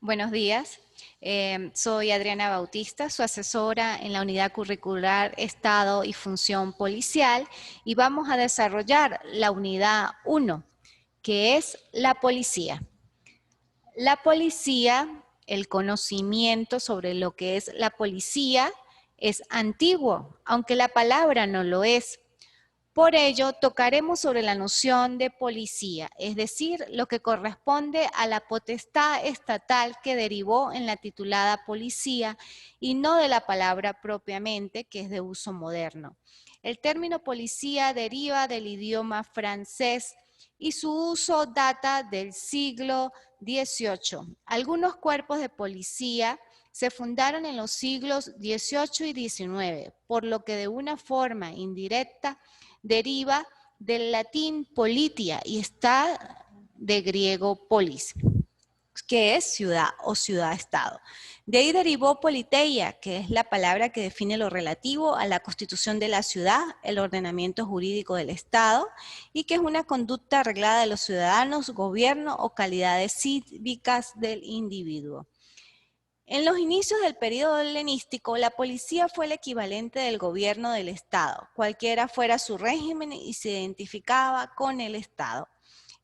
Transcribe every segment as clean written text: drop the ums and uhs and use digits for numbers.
Buenos días, soy Adriana Bautista, su asesora en la Unidad Curricular Estado y Función Policial, y vamos a desarrollar la unidad 1, que es la policía. La policía, el conocimiento sobre lo que es la policía es antiguo, aunque la palabra no lo es. Por ello, tocaremos sobre la noción de policía, es decir, lo que corresponde a la potestad estatal que derivó en la titulada policía y no de la palabra propiamente, que es de uso moderno. El término policía deriva del idioma francés y su uso data del siglo XVIII. Algunos cuerpos de policía se fundaron en los siglos XVIII y XIX, por lo que de una forma indirecta deriva del latín politia y está de griego polis, que es ciudad o ciudad-estado. De ahí derivó politeia, que es la palabra que define lo relativo a la constitución de la ciudad, el ordenamiento jurídico del Estado, y que es una conducta arreglada de los ciudadanos, gobierno o calidades cívicas del individuo. En los inicios del período helenístico, la policía fue el equivalente del gobierno del Estado, cualquiera fuera su régimen, y se identificaba con el Estado.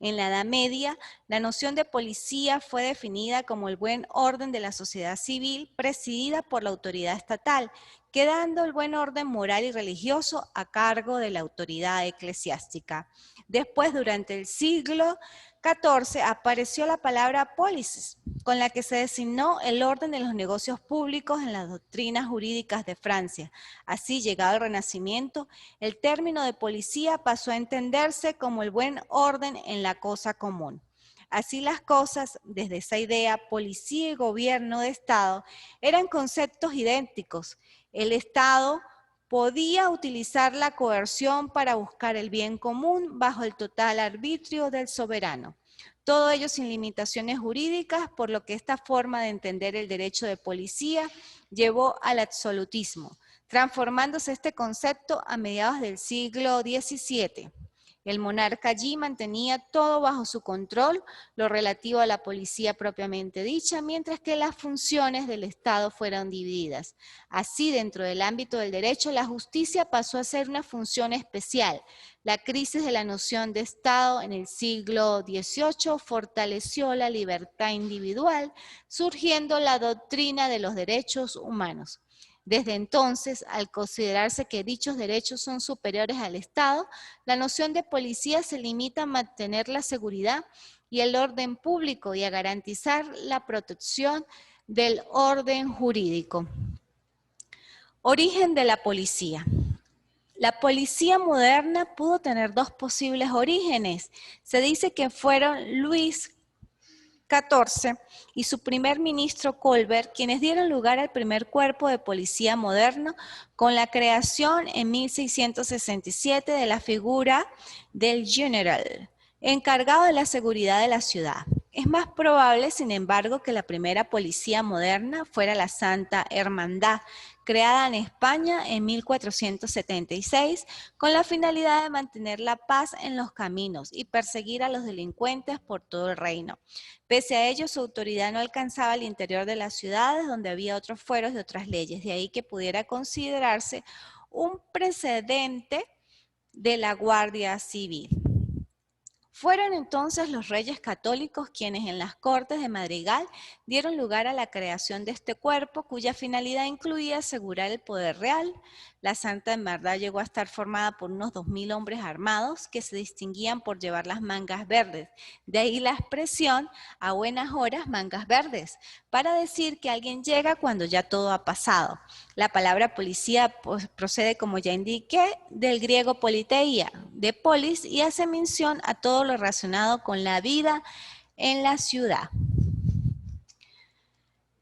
En la Edad Media, la noción de policía fue definida como el buen orden de la sociedad civil presidida por la autoridad estatal, quedando el buen orden moral y religioso a cargo de la autoridad eclesiástica. Después, durante el siglo XIV, apareció la palabra polis, con la que se designó el orden de los negocios públicos en las doctrinas jurídicas de Francia. Así, llegado el Renacimiento, el término de policía pasó a entenderse como el buen orden en la cosa común. Así las cosas, desde esa idea, policía y gobierno de Estado eran conceptos idénticos. El Estado podía utilizar la coerción para buscar el bien común bajo el total arbitrio del soberano. Todo ello sin limitaciones jurídicas, por lo que esta forma de entender el derecho de policía llevó al absolutismo, transformándose este concepto a mediados del siglo XVII. El monarca allí mantenía todo bajo su control, lo relativo a la policía propiamente dicha, mientras que las funciones del Estado fueron divididas. Así, dentro del ámbito del derecho, la justicia pasó a ser una función especial. La crisis de la noción de Estado en el siglo XVIII fortaleció la libertad individual, surgiendo la doctrina de los derechos humanos. Desde entonces, al considerarse que dichos derechos son superiores al Estado, la noción de policía se limita a mantener la seguridad y el orden público y a garantizar la protección del orden jurídico. Origen de la policía. La policía moderna pudo tener dos posibles orígenes. Se dice que fueron Luis XIV y su primer ministro Colbert, quienes dieron lugar al primer cuerpo de policía moderno con la creación en 1667 de la figura del general, encargado de la seguridad de la ciudad. Es más probable, sin embargo, que la primera policía moderna fuera la Santa Hermandad, creada en España en 1476, con la finalidad de mantener la paz en los caminos y perseguir a los delincuentes por todo el reino. Pese a ello, su autoridad no alcanzaba el interior de las ciudades, donde había otros fueros de otras leyes, de ahí que pudiera considerarse un precedente de la Guardia Civil. Fueron entonces los reyes católicos quienes en las Cortes de Madrigal dieron lugar a la creación de este cuerpo, cuya finalidad incluía asegurar el poder real. La Santa Hermandad llegó a estar formada por unos 2000 hombres armados que se distinguían por llevar las mangas verdes. De ahí la expresión "a buenas horas mangas verdes", para decir que alguien llega cuando ya todo ha pasado. La palabra policía procede, como ya indiqué, del griego politeia, de polis, y hace mención a todo lo relacionado con la vida en la ciudad.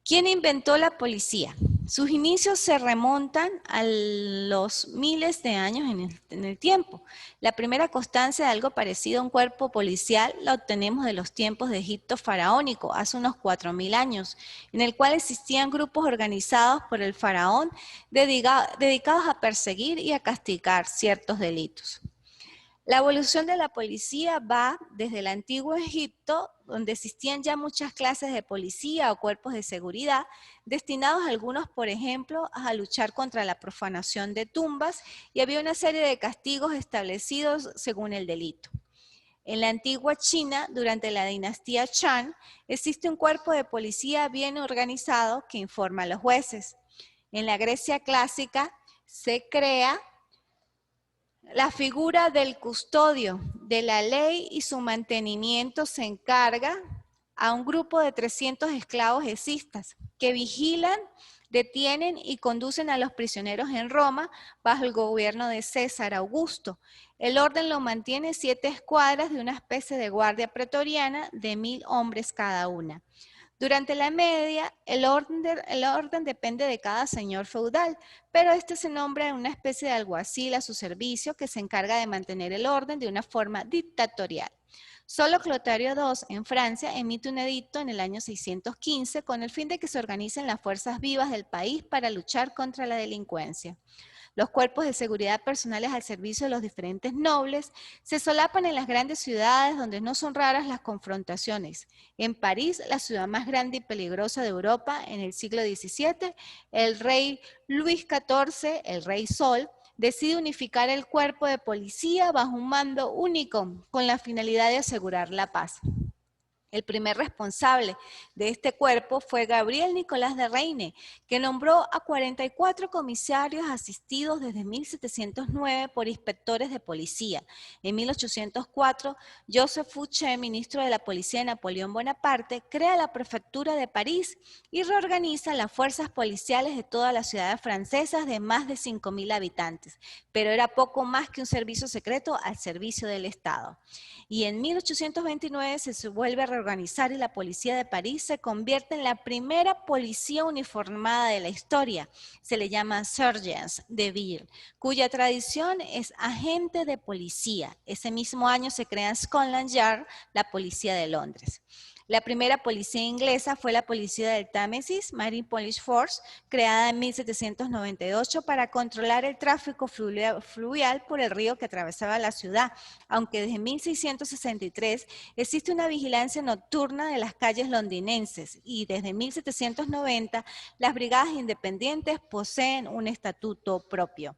¿Quién inventó la policía? Sus inicios se remontan a los miles de años en el tiempo. La primera constancia de algo parecido a un cuerpo policial la obtenemos de los tiempos de Egipto faraónico, hace unos 4000 años, en el cual existían grupos organizados por el faraón dedicados a perseguir y a castigar ciertos delitos. La evolución de la policía va desde el antiguo Egipto, donde existían ya muchas clases de policía o cuerpos de seguridad, destinados algunos, por ejemplo, a luchar contra la profanación de tumbas, y había una serie de castigos establecidos según el delito. En la antigua China, durante la dinastía Chan, existe un cuerpo de policía bien organizado que informa a los jueces. En la Grecia clásica se crea la figura del custodio de la ley y su mantenimiento se encarga a un grupo de 300 esclavos escistas que vigilan, detienen y conducen a los prisioneros en Roma bajo el gobierno de César Augusto. El orden lo mantiene 7 escuadras de una especie de guardia pretoriana de 1000 hombres cada una. Durante la media, el orden depende de cada señor feudal, pero este se nombra en una especie de alguacil a su servicio que se encarga de mantener el orden de una forma dictatorial. Solo Clotario II en Francia emite un edicto en el año 615 con el fin de que se organicen las fuerzas vivas del país para luchar contra la delincuencia. Los cuerpos de seguridad personales al servicio de los diferentes nobles se solapan en las grandes ciudades donde no son raras las confrontaciones. En París, la ciudad más grande y peligrosa de Europa en el siglo XVII, el rey Luis XIV, el rey Sol, decide unificar el cuerpo de policía bajo un mando único con la finalidad de asegurar la paz. El primer responsable de este cuerpo fue Gabriel Nicolás de Reine, que nombró a 44 comisarios asistidos desde 1709 por inspectores de policía. En 1804, Joseph Fouché, ministro de la policía de Napoleón Bonaparte, crea la prefectura de París y reorganiza las fuerzas policiales de todas las ciudades francesas de más de 5.000 habitantes, pero era poco más que un servicio secreto al servicio del Estado. Y en 1829 se vuelve a reorganizar y la policía de París se convierte en la primera policía uniformada de la historia. Se le llama Sergents de Ville, cuya tradición es agente de policía. Ese mismo año se crea en Scotland Yard la policía de Londres. La primera policía inglesa fue la policía del Támesis, Marine Police Force, creada en 1798 para controlar el tráfico fluvial por el río que atravesaba la ciudad, aunque desde 1663 existe una vigilancia nocturna de las calles londinenses y desde 1790 las brigadas independientes poseen un estatuto propio.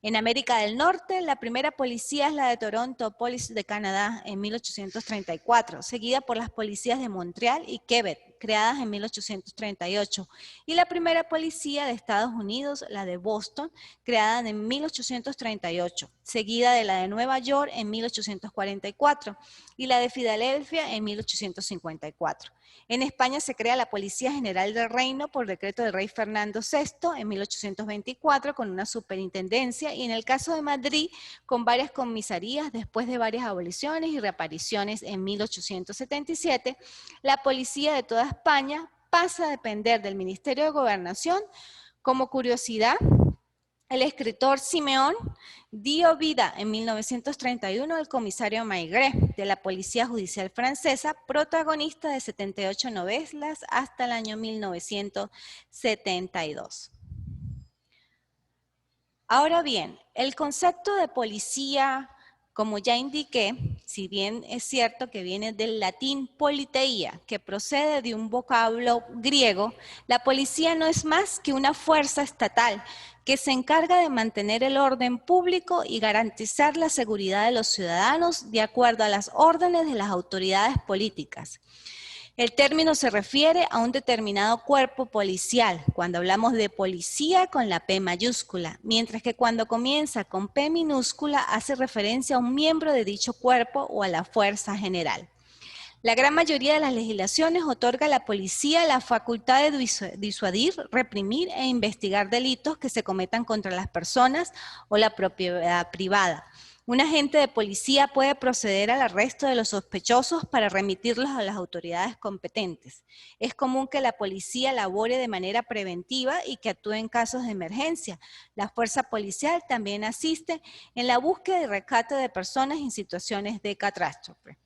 En América del Norte, la primera policía es la de Toronto Police de Canadá en 1834, seguida por las policías de Montreal y Quebec, creadas en 1838, y la primera policía de Estados Unidos, la de Boston, creada en 1838, seguida de la de Nueva York en 1844 y la de Filadelfia en 1854. En España se crea la Policía General del Reino por decreto del rey Fernando VI en 1824 con una superintendencia y en el caso de Madrid con varias comisarías después de varias aboliciones y reapariciones en 1877, la Policía de toda España pasa a depender del Ministerio de Gobernación. Como curiosidad, el escritor Simeón dio vida en 1931 al comisario Maigret de la Policía Judicial Francesa, protagonista de 78 novelas hasta el año 1972. Ahora bien, el concepto de policía, como ya indiqué, si bien es cierto que viene del latín politeia, que procede de un vocablo griego, la policía no es más que una fuerza estatal que se encarga de mantener el orden público y garantizar la seguridad de los ciudadanos de acuerdo a las órdenes de las autoridades políticas. El término se refiere a un determinado cuerpo policial, cuando hablamos de policía con la P mayúscula, mientras que cuando comienza con P minúscula hace referencia a un miembro de dicho cuerpo o a la fuerza general. La gran mayoría de las legislaciones otorga a la policía la facultad de disuadir, reprimir e investigar delitos que se cometan contra las personas o la propiedad privada. Un agente de policía puede proceder al arresto de los sospechosos para remitirlos a las autoridades competentes. Es común que la policía labore de manera preventiva y que actúe en casos de emergencia. La fuerza policial también asiste en la búsqueda y rescate de personas en situaciones de catástrofe.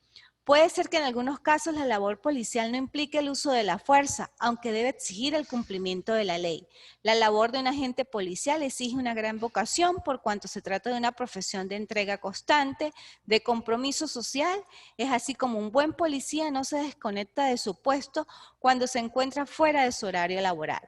Puede ser que en algunos casos la labor policial no implique el uso de la fuerza, aunque debe exigir el cumplimiento de la ley. La labor de un agente policial exige una gran vocación por cuanto se trata de una profesión de entrega constante, de compromiso social. Es así como un buen policía no se desconecta de su puesto cuando se encuentra fuera de su horario laboral.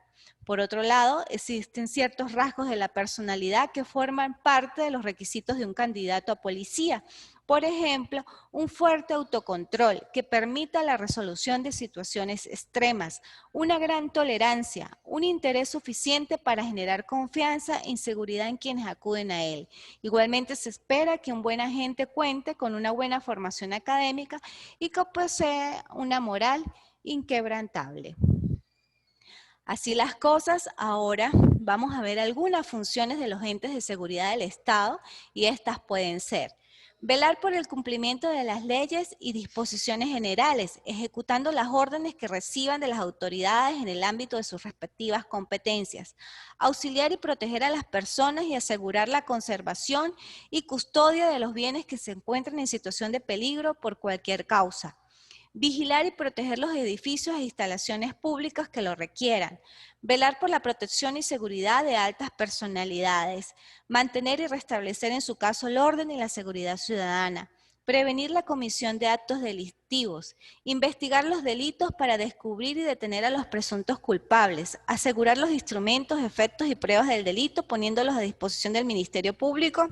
Por otro lado, existen ciertos rasgos de la personalidad que forman parte de los requisitos de un candidato a policía. Por ejemplo, un fuerte autocontrol que permita la resolución de situaciones extremas, una gran tolerancia, un interés suficiente para generar confianza e inseguridad en quienes acuden a él. Igualmente se espera que un buen agente cuente con una buena formación académica y que posea una moral inquebrantable. Así las cosas, ahora vamos a ver algunas funciones de los entes de seguridad del Estado y estas pueden ser: velar por el cumplimiento de las leyes y disposiciones generales, ejecutando las órdenes que reciban de las autoridades en el ámbito de sus respectivas competencias. Auxiliar y proteger a las personas y asegurar la conservación y custodia de los bienes que se encuentren en situación de peligro por cualquier causa. Vigilar y proteger los edificios e instalaciones públicas que lo requieran. Velar por la protección y seguridad de altas personalidades. Mantener y restablecer en su caso el orden y la seguridad ciudadana. Prevenir la comisión de actos delictivos. Investigar los delitos para descubrir y detener a los presuntos culpables. Asegurar los instrumentos, efectos y pruebas del delito poniéndolos a disposición del Ministerio Público,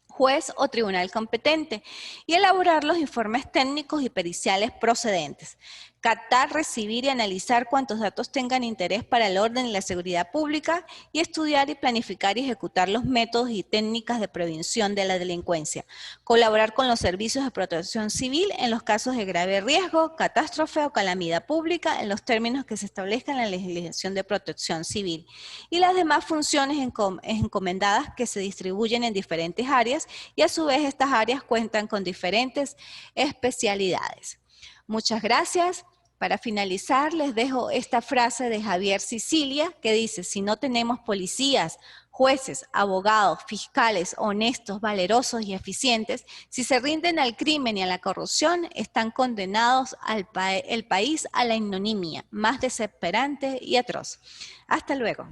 juez o tribunal competente, y elaborar los informes técnicos y periciales procedentes. Captar, recibir y analizar cuantos datos tengan interés para el orden y la seguridad pública y estudiar y planificar y ejecutar los métodos y técnicas de prevención de la delincuencia. Colaborar con los servicios de protección civil en los casos de grave riesgo, catástrofe o calamidad pública en los términos que se establezcan en la legislación de protección civil. Y las demás funciones encomendadas que se distribuyen en diferentes áreas y a su vez estas áreas cuentan con diferentes especialidades. Muchas gracias. Para finalizar, les dejo esta frase de Javier Sicilia que dice: si no tenemos policías, jueces, abogados, fiscales honestos, valerosos y eficientes, si se rinden al crimen y a la corrupción, están condenados el país a la ignominia más desesperante y atroz. Hasta luego.